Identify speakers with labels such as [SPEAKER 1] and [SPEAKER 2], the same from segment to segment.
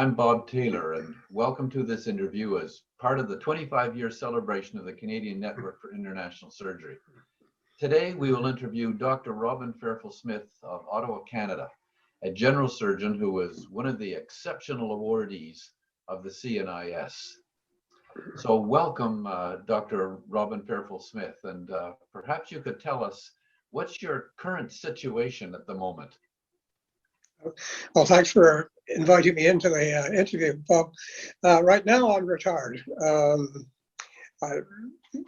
[SPEAKER 1] I'm Bob Taylor, and welcome to this interview as part of the 25-year celebration of the Canadian Network for International Surgery. Today, we will interview Dr. Robin Fairfull Smith of Ottawa, Canada, a general surgeon who was one of the exceptional awardees of the CNIS. So welcome, Dr. Robin Fairfull Smith, and perhaps you could tell us what's your current situation at the moment?
[SPEAKER 2] Well, thanks for inviting me into the interview, Bob. Right now, I'm retired.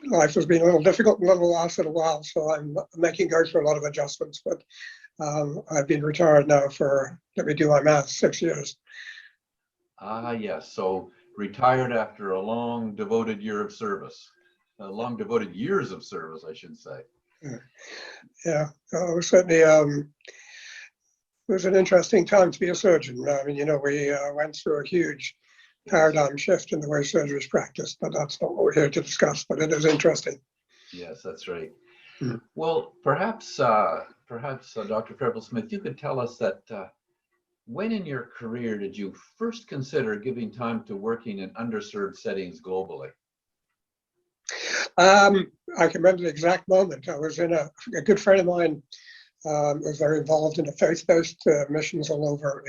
[SPEAKER 2] Life has been a little difficult in the last little while, so I'm go through a lot of adjustments, but I've been retired now for, let me do my math, 6 years.
[SPEAKER 1] Yes, so retired after a long devoted year of service, long devoted years of service, I should say.
[SPEAKER 2] Yeah, certainly. It was an interesting time to be a surgeon. I mean, you know, we went through a huge paradigm shift in the way surgery is practiced, but that's not what we're here to discuss, but it is interesting.
[SPEAKER 1] Yes, that's right. Well, perhaps Dr. Fairfull Smith, you could tell us that when in your career did you first consider giving time to working in underserved settings globally?
[SPEAKER 2] I can remember the exact moment. I was in a good friend of mine was very involved in the faith-based missions all over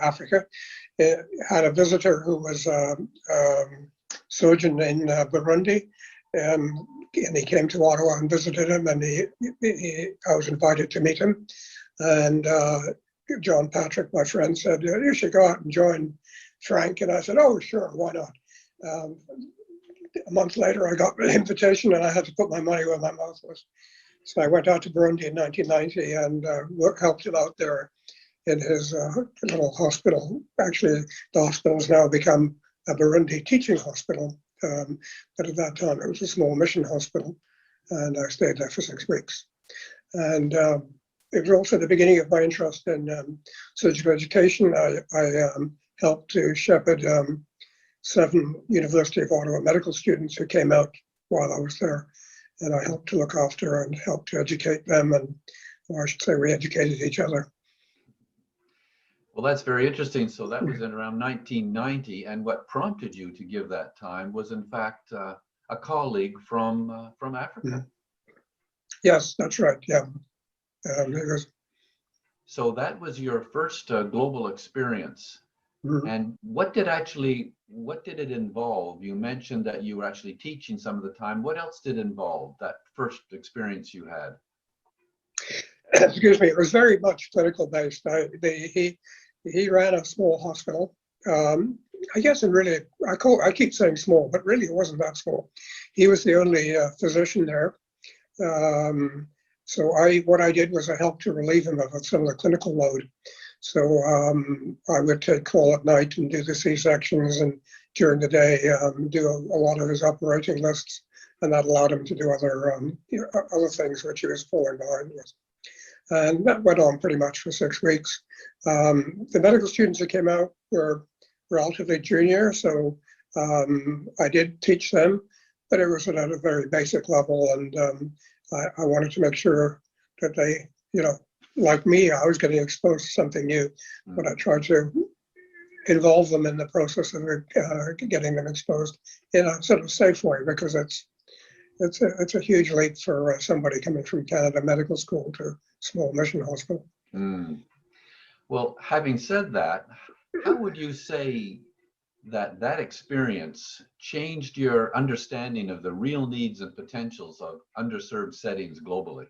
[SPEAKER 2] Africa. It had a visitor who was a surgeon in Burundi, and he came to Ottawa and visited him, and I was invited to meet him. And John Patrick, my friend, said, you should go out and join Frank. And I said, oh, sure, why not? A month later, I got the invitation, and I had to put my money where my mouth was. So I went out to Burundi in 1990 and helped him out there in his little hospital. Actually, the hospital has now become a Burundi teaching hospital, but at that time it was a small mission hospital, and I stayed there for 6 weeks. And it was also the beginning of my interest in surgical education. I helped to shepherd 7 University of Ottawa medical students who came out while I was there. And I helped to look after and help to educate them, and, or I should say, we educated each other.
[SPEAKER 1] Well, that's very interesting. So that was in around 1990, and what prompted you to give that time was, in fact, a colleague from Africa.
[SPEAKER 2] Yes, that's right. Yeah.
[SPEAKER 1] So that was your first global experience. And what did it involve? You mentioned that you were actually teaching some of the time. What else did it involve, that first experience you had?
[SPEAKER 2] Excuse me, it was very much clinical based. He ran a small hospital. I guess, and really, I keep saying small, but really it wasn't that small. He was the only physician there. So what I did was I helped to relieve him of some of the clinical load. So I would take call at night and do the C-sections, and during the day do a lot of his operating lists, and that allowed him to do other things which he was falling behind with. And that went on pretty much for 6 weeks. The medical students that came out were relatively junior, so I did teach them, but it was at a very basic level, and I wanted to make sure that they, you know, like me, I was getting exposed to something new, but I tried to involve them in the process of getting them exposed in a sort of safe way, because it's a huge leap for somebody coming from Canada Medical School to small mission hospital.
[SPEAKER 1] Well, having said that, how would you say that experience changed your understanding of the real needs and potentials of underserved settings globally?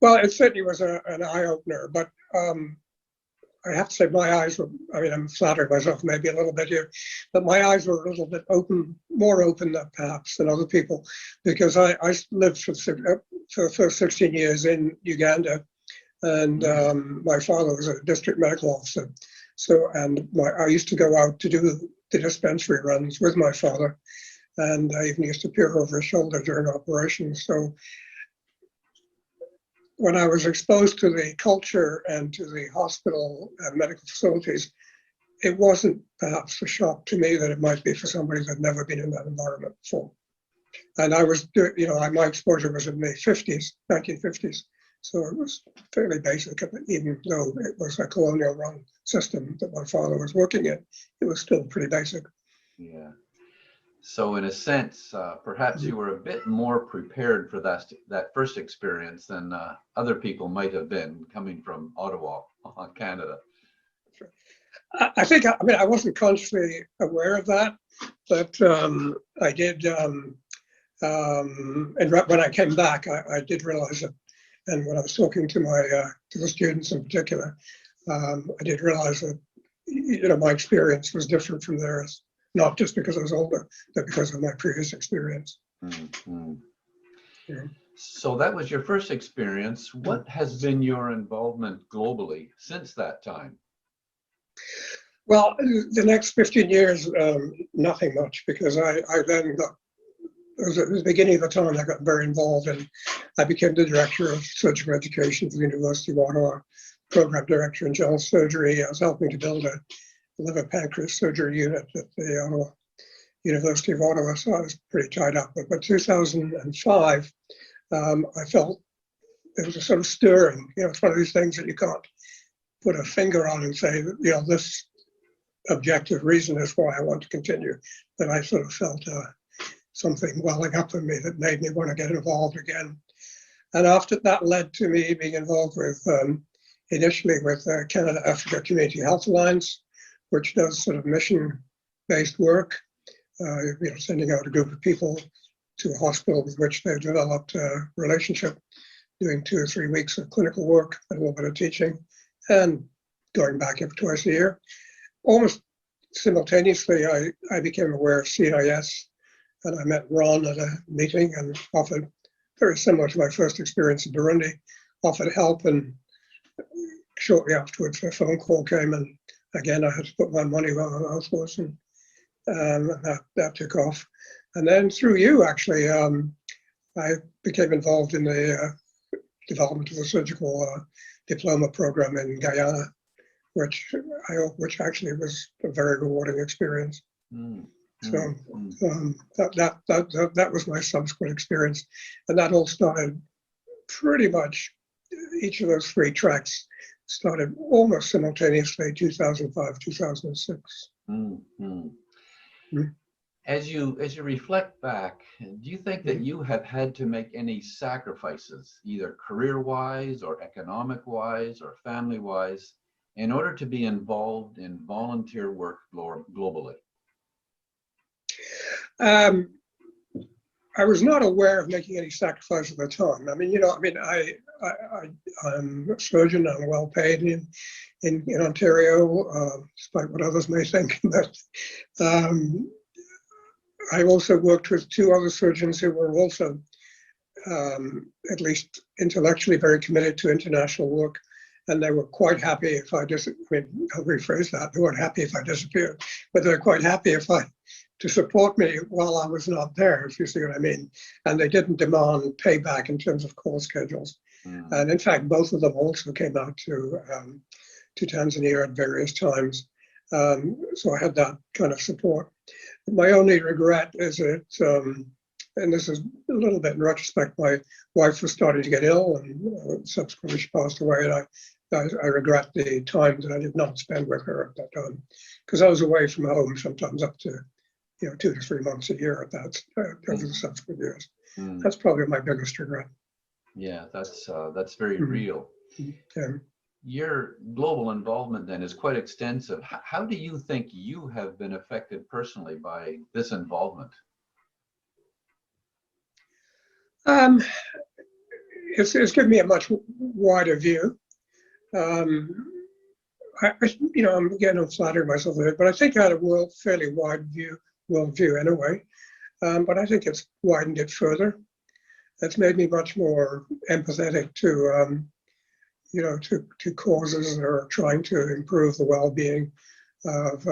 [SPEAKER 2] Well, it certainly was an eye-opener, but I have to say my eyes were, I mean, I'm flattering myself maybe a little bit here, but my eyes were a little bit more open perhaps than other people, because I lived for the first 16 years in Uganda, and my father was a district medical officer. So, and I used to go out to do the dispensary runs with my father, and I even used to peer over his shoulder during operations. So when I was exposed to the culture and to the hospital and medical facilities, it wasn't perhaps a shock to me that it might be for somebody that had never been in that environment before. And I was, you know, my exposure was in the 1950s. So it was fairly basic, even though it was a colonial run system that my father was working in, it was still pretty basic.
[SPEAKER 1] Yeah. So in a sense, perhaps you were a bit more prepared for that first experience than other people might have been coming from Ottawa, Canada.
[SPEAKER 2] I think, I mean, I wasn't consciously aware of that, but I did, and when I came back, I did realize it. And when I was talking to to the students in particular, I did realize that, my experience was different from theirs, not just because I was older, but because of my previous experience.
[SPEAKER 1] Mm-hmm.
[SPEAKER 2] Yeah.
[SPEAKER 1] So that was your first experience. What has been your involvement globally since that time?
[SPEAKER 2] Well, the next 15 years, nothing much, because I then got, it was at the beginning of the time I got very involved, and I became the director of surgical education for the University of Ottawa, program director in general surgery. I was helping to build a liver pancreas surgery unit at the Ottawa University of Ottawa, so I was pretty tied up. But 2005, I felt there was a sort of stirring. It's one of these things that you can't put a finger on and say, this objective reason is why I want to continue. That I sort of felt something welling up in me that made me want to get involved again. And after that led to me being involved with, initially with Canada Africa Community Health Alliance, which does sort of mission-based work, sending out a group of people to a hospital with which they've developed a relationship, doing 2 or 3 weeks of clinical work, and a little bit of teaching, and going back every twice a year. Almost simultaneously, I became aware of CNIS, and I met Ron at a meeting and offered, very similar to my first experience in Burundi, offered help, and shortly afterwards a phone call came, and again I had to put my money where my mouth was, and that took off. And then through you, actually, I became involved in the development of a surgical diploma program in Guyana, which actually was a very rewarding experience. So that was my subsequent experience, and that all started pretty much. Each of those 3 tracks started almost simultaneously, 2005, 2006.
[SPEAKER 1] As you reflect back, do you think that you have had to make any sacrifices, either career-wise or economic-wise or family-wise, in order to be involved in volunteer work globally?
[SPEAKER 2] I was not aware of making any sacrifice at the time. I'm a surgeon. I'm well paid in Ontario, despite what others may think. But I also worked with 2 other surgeons who were also, at least intellectually, very committed to international work. And they were quite happy if I'll rephrase that. They weren't happy if I disappeared, but they're quite happy to support me while I was not there, if you see what I mean. And they didn't demand payback in terms of call schedules. And in fact, both of them also came out to Tanzania at various times. So I had that kind of support. My only regret is that, and this is a little bit in retrospect, my wife was starting to get ill, and subsequently she passed away, and I regret the time that I did not spend with her at that time, because I was away from home sometimes up to 2 to 3 months a year at that over the subsequent years. That's probably my biggest regret.
[SPEAKER 1] Yeah, that's very real. Your global involvement then is quite extensive. How do you think you have been affected personally by this involvement?
[SPEAKER 2] It's given me a much wider view. I'm flattering myself a bit, but I think I had a fairly wide worldview anyway. But I think it's widened it further. It's made me much more empathetic to causes that are trying to improve the well-being of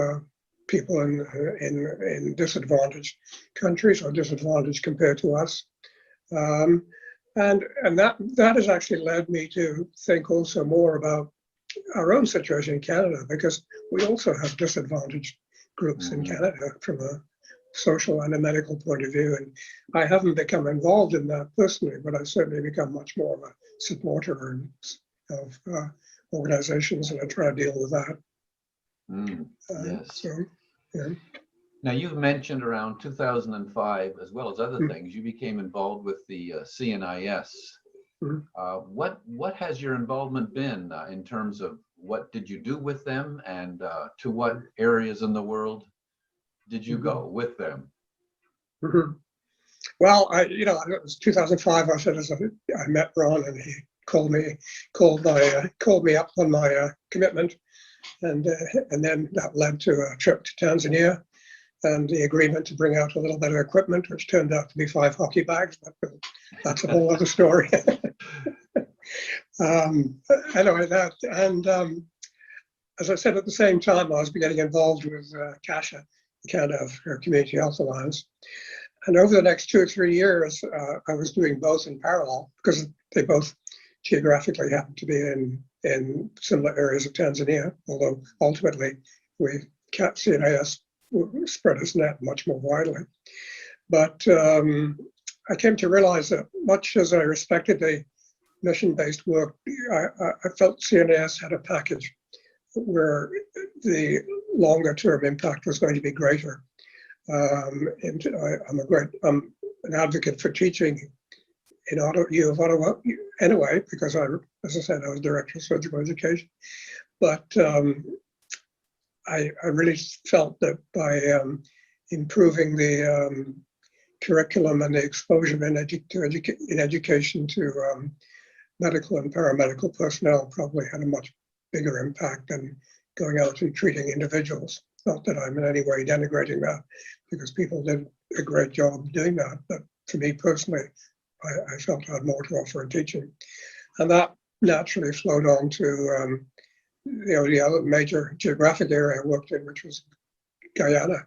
[SPEAKER 2] people in disadvantaged countries, or disadvantaged compared to us. And that has actually led me to think also more about our own situation in Canada, because we also have disadvantaged groups in Canada from a social and a medical point of view. And I haven't become involved in that personally, but I've certainly become much more of a supporter of organizations, and I try to deal with that.
[SPEAKER 1] Yes.
[SPEAKER 2] So, yeah.
[SPEAKER 1] Now, you've mentioned around 2005, as well as other things, you became involved with the CNIS. What has your involvement been in terms of what did you do with them, and to what areas in the world did you go with them?
[SPEAKER 2] Well, it was 2005. I said, I met Ron, and he called me up on my commitment, and then that led to a trip to Tanzania and the agreement to bring out a little bit of equipment, which turned out to be 5 hockey bags, but that's a whole other story. Anyway, that, and as I said, at the same time, I was getting involved with CASHA, Canada Community Health Alliance. And over the next 2 or 3 years, I was doing both in parallel, because they both geographically happen to be in similar areas of Tanzania, although ultimately CNIS spread its net much more widely. But I came to realize that much as I respected the mission-based work, I felt CNIS had a package where the longer-term impact was going to be greater. And I'm an advocate for teaching in U of Ottawa anyway, because as I said, I was director of surgical education. But I really felt that by improving the curriculum and the exposure in education to medical and paramedical personnel probably had a much bigger impact than going out and treating individuals. Not that I'm in any way denigrating that, because people did a great job doing that. But for me personally, I felt I had more to offer in teaching. And that naturally flowed on to the other major geographic area I worked in, which was Guyana.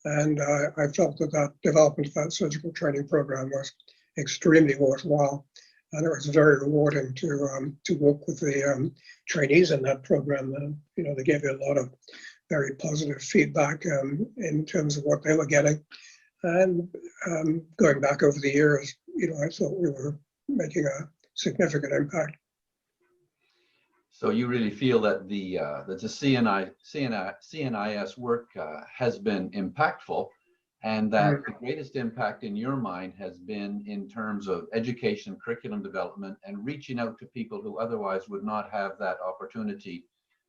[SPEAKER 2] And I felt that development of that surgical training program was extremely worthwhile. And it was very rewarding to work with the trainees in that program. And, they gave me a lot of very positive feedback in terms of what they were getting. And going back over the years, I thought we were making a significant impact.
[SPEAKER 1] So you really feel that the CNIS work has been impactful, and that the greatest impact in your mind has been in terms of education, curriculum development, and reaching out to people who otherwise would not have that opportunity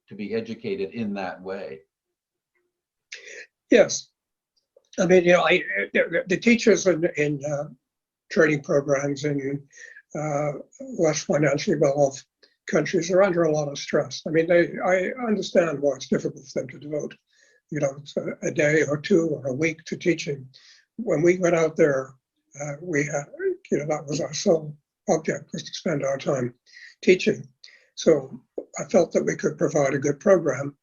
[SPEAKER 1] to be educated in that way.
[SPEAKER 2] Yes. I mean, the teachers in training programs in less financially well-off countries are under a lot of stress. I mean, I understand why it's difficult for them to devote, a day or two or a week to teaching. When we went out there, we had, that was our sole object, was to spend our time teaching. So I felt that we could provide a good program.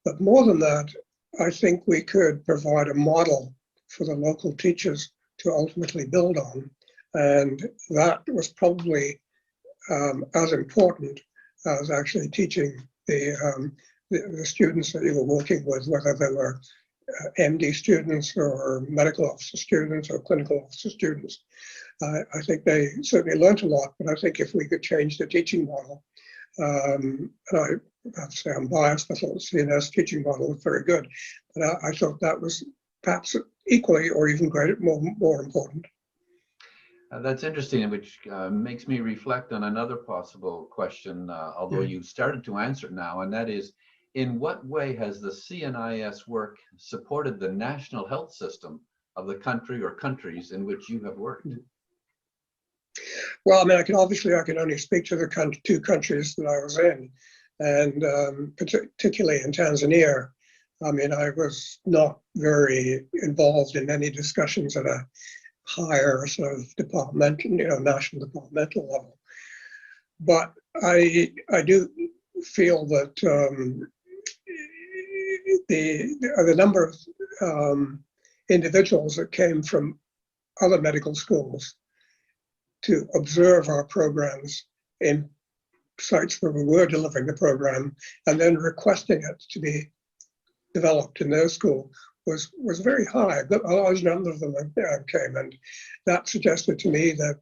[SPEAKER 2] But more than that, I think we could provide a model for the local teachers to ultimately build on. And that was probably as important as actually teaching the students that you were working with, whether they were MD students or medical officer students or clinical officer students. I think they certainly learned a lot, but I think if we could change the teaching model, and I have to say I'm biased, I thought the CNS teaching model was very good, but I thought that was perhaps equally or even greater, more important.
[SPEAKER 1] That's interesting, which makes me reflect on another possible question, although you started to answer it now, and that is, in what way has the CNIS work supported the national health system of the country or countries in which you have worked?
[SPEAKER 2] Well, I mean, I can only speak to the 2 countries that I was in, and particularly in Tanzania. I mean, I was not very involved in any discussions at a higher sort of departmental, national departmental level. But I do feel that the number of individuals that came from other medical schools to observe our programs in sites where we were delivering the program and then requesting it to be developed in their school was very high. A large number of them came, and that suggested to me that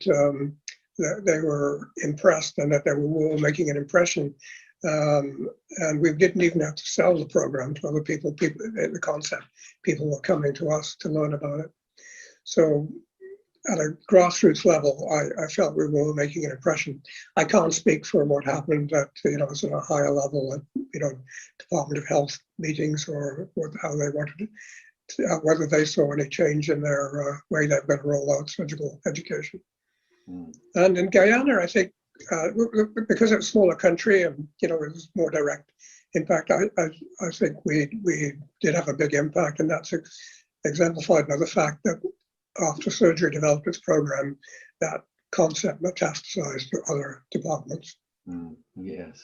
[SPEAKER 2] they were impressed and that they were making an impression. And we didn't even have to sell the program to other people. The concept, people were coming to us to learn about it. So at a grassroots level, I felt we were making an impression. I can't speak for what happened at sort of higher level at Department of Health meetings or how they wanted it, whether they saw any change in their way they're going to roll out surgical education. And in Guyana, I think because it's a smaller country and it was more direct impact, I think we did have a big impact, and that's exemplified by the fact that after surgery developed its program, that concept metastasized to other departments.
[SPEAKER 1] Yes.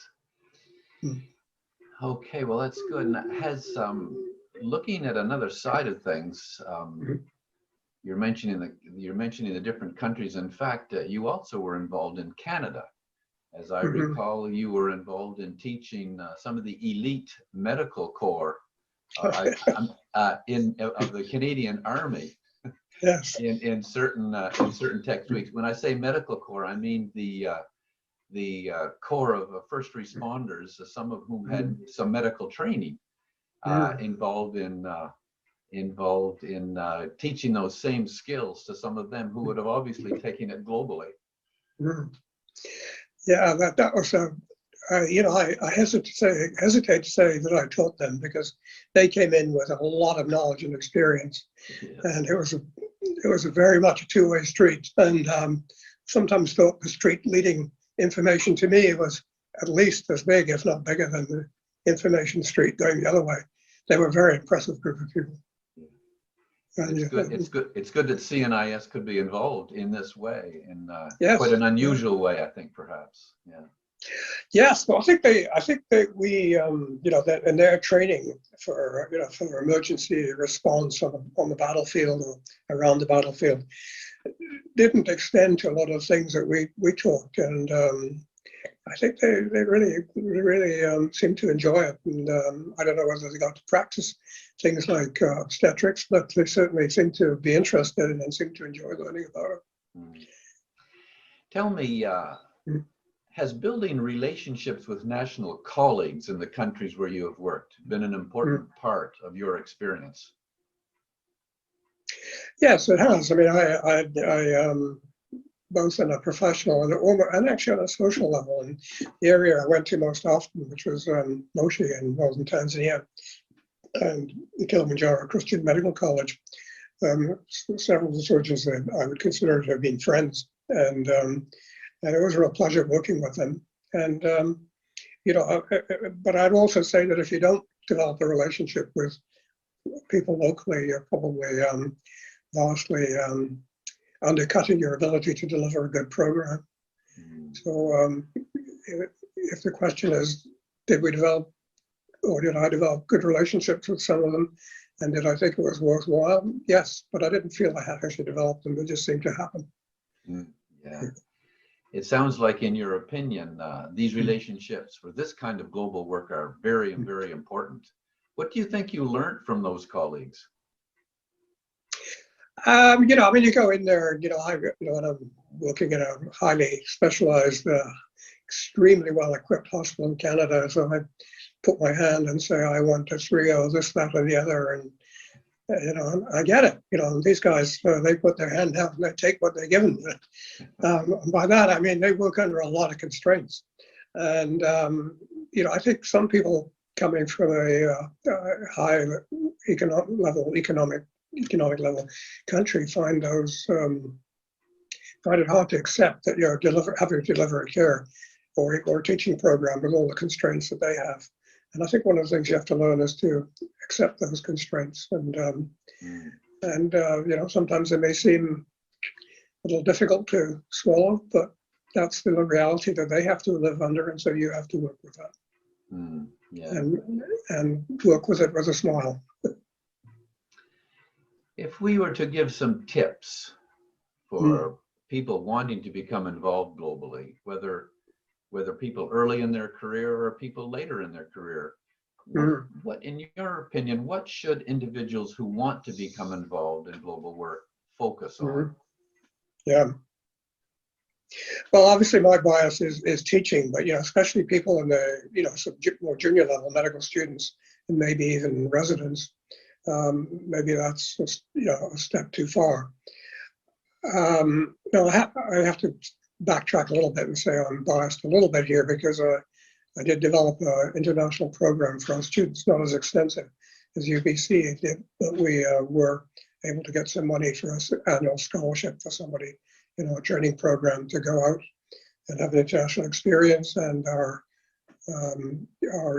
[SPEAKER 1] Okay, well, that's good. And has looking at another side of things, you're mentioning the different countries. In fact, you also were involved in Canada. As I recall, you were involved in teaching some of the elite medical corps of the Canadian Army.
[SPEAKER 2] Yes.
[SPEAKER 1] In certain techniques. When I say medical corps, I mean the corps of first responders, some of whom had some medical training, involved in teaching those same skills to some of them who would have obviously taken it globally.
[SPEAKER 2] Yeah, that was I hesitate to say that I taught them, because they came in with a lot of knowledge and experience, and it was a very much a two-way street. And sometimes thought the street leading information to me was at least as big, if not bigger, than the information street going the other way. They were a very impressive group of people.
[SPEAKER 1] It's good that CNIS could be involved in this way, in quite an unusual way, I think, perhaps. Yeah.
[SPEAKER 2] Yes, well, I think we, that in their training for emergency response on the battlefield or around the battlefield, didn't extend to a lot of things that we taught, and I think they really seemed to enjoy it. And I don't know whether they got to practice things like obstetrics, but they certainly seemed to be interested and seemed to enjoy learning about it.
[SPEAKER 1] Tell me, has building relationships with national colleagues in the countries where you have worked been an important part of your experience?
[SPEAKER 2] Yes, it has. I mean, I both on a professional and actually on a social level. And the area I went to most often, which was Moshi in northern Tanzania, and the Kilimanjaro Christian Medical College, several of the surgeons that I would consider to have been friends, and it was a real pleasure working with them. And but I'd also say that if you don't develop a relationship with people locally, you're probably vastly undercutting your ability to deliver a good program. So if the question is, did we develop, or did I develop good relationships with some of them, and did I think it was worthwhile? Yes, but I didn't feel I had actually developed them. It just seemed to happen.
[SPEAKER 1] Yeah. It sounds like, in your opinion, these relationships for this kind of global work are very, very important. What do you think you learned from those colleagues?
[SPEAKER 2] I mean, you go in there, when I'm working in a highly specialized, extremely well-equipped hospital in Canada, so I put my hand and say, I want a 3-0, this, that, or the other, and I get it. These guys, they put their hand out and they take what they're given. By that, I mean, they work under a lot of constraints. And, I think some people coming from a high economic level country find it hard to accept that you're having to deliver a care or teaching program with all the constraints that they have. And I think one of the things you have to learn is to accept those constraints. And sometimes they may seem a little difficult to swallow, but that's the reality that they have to live under, and so you have to work with that. And work with it with a smile.
[SPEAKER 1] If we were to give some tips for people wanting to become involved globally, whether people early in their career or people later in their career, what, in your opinion, what should individuals who want to become involved in global work focus on?
[SPEAKER 2] Yeah. Well, obviously my bias is teaching, but, especially people in the, some more junior level medical students and maybe even residents, maybe that's just, a step too far. No, I have to backtrack a little bit and say I'm biased a little bit here because I did develop an international program for our students, not as extensive as UBC did, but we were able to get some money for an annual scholarship for somebody, a training program to go out and have an international experience. And our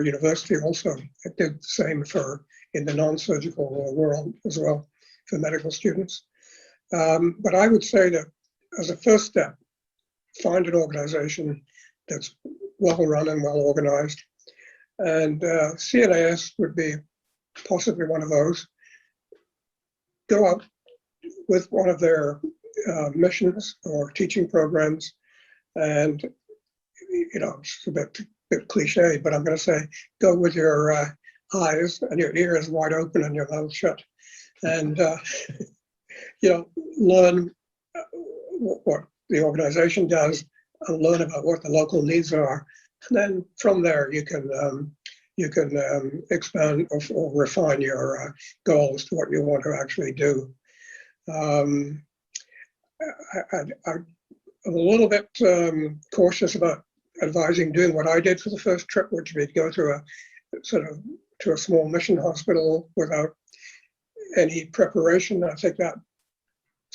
[SPEAKER 2] university also did the same in the non-surgical world as well for medical students. But I would say that as a first step, find an organization that's well run and well organized. And CNIS would be possibly one of those. Go out with one of their missions or teaching programs, and it's a bit cliche, but I'm going to say go with your eyes and your ears wide open and your mouth shut, and learn what the organization does and learn about what the local needs are, and then from there you can expand or refine your goals to what you want to actually do. I'm a little bit cautious about advising doing what I did for the first trip, which would be go to a small mission hospital without any preparation. I think that,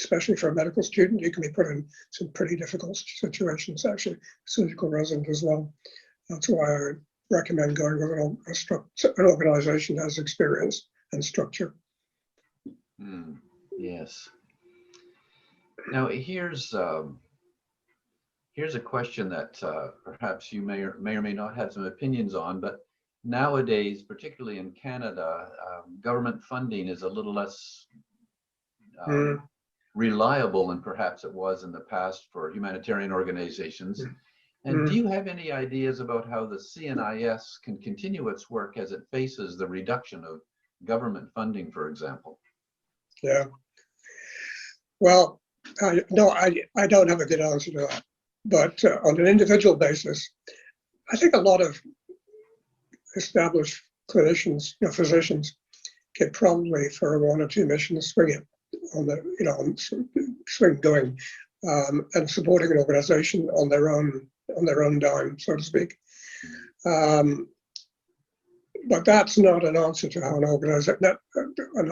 [SPEAKER 2] especially for a medical student, you can be put in some pretty difficult situations, actually, surgical resident as well. That's why I would recommend going with an organization that has experience and structure.
[SPEAKER 1] Yes. Now, here's a question that perhaps you may or may not have some opinions on, but nowadays, particularly in Canada, government funding is a little less reliable than perhaps it was in the past for humanitarian organizations. And do you have any ideas about how the CNIS can continue its work as it faces the reduction of government funding, for example?
[SPEAKER 2] Yeah. Well, no, I don't have a good answer to that. But on an individual basis, I think a lot of established clinicians, physicians, could probably for one or two missions swing it on the, swing going and supporting an organization on their own dime, so to speak. But that's not an answer to how an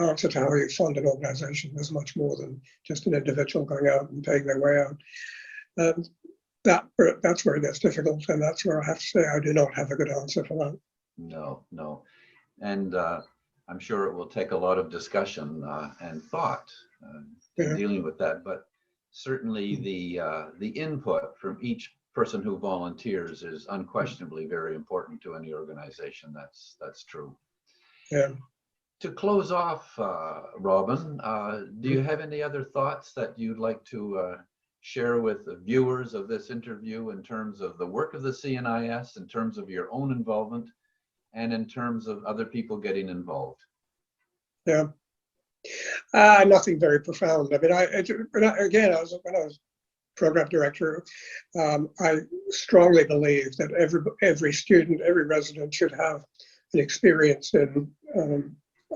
[SPEAKER 2] answer to how you fund an organization. There's much more than just an individual going out and paying their way out. And that's where it gets difficult, and that's where I have to say I do not have a good answer for that.
[SPEAKER 1] No. And I'm sure it will take a lot of discussion and thought in dealing with that, but certainly the input from each person who volunteers is unquestionably very important to any organization. That's true.
[SPEAKER 2] Yeah.
[SPEAKER 1] To close off, Robin, do you have any other thoughts that you'd like to share with the viewers of this interview in terms of the work of the CNIS, in terms of your own involvement, and in terms of other people getting involved?
[SPEAKER 2] Yeah. Nothing very profound. I mean, when I was program director, I strongly believe that every student, every resident should have an experience in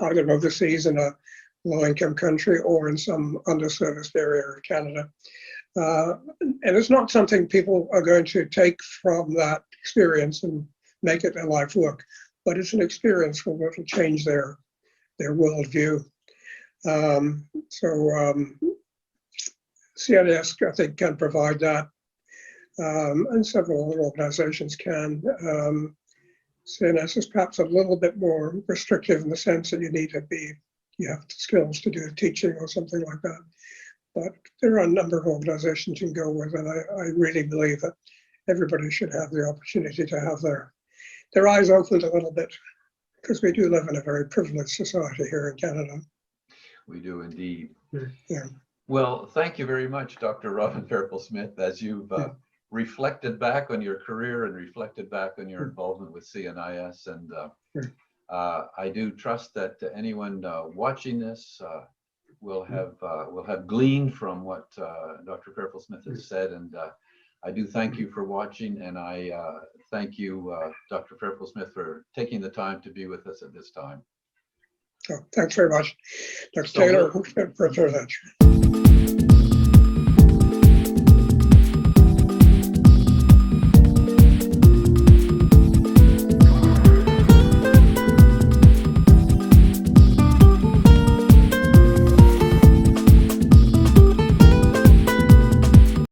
[SPEAKER 2] either overseas in a low-income country or in some underserviced area of Canada. And it's not something people are going to take from that experience and make it their life work, but it's an experience that will change their worldview. CNIS, I think, can provide that, and several other organizations can. CNIS is perhaps a little bit more restrictive in the sense that you have skills to do teaching or something like that. But there are a number of organizations you can go with, and I really believe that everybody should have the opportunity to have their eyes opened a little bit, because we do live in a very privileged society here in Canada.
[SPEAKER 1] We do indeed.
[SPEAKER 2] Yeah.
[SPEAKER 1] Well, thank you very much, Dr. Robin Fairfull Smith, as you've reflected back on your career and reflected back on your involvement with CNIS. And I do trust that anyone watching this will have gleaned from what Dr. Fairfull Smith has said, and I do thank you for watching, and I thank you, Dr. Fairfull Smith, for taking the time to be with us at this time.
[SPEAKER 2] So, thanks very much. Dr.
[SPEAKER 1] So
[SPEAKER 2] Taylor, for that.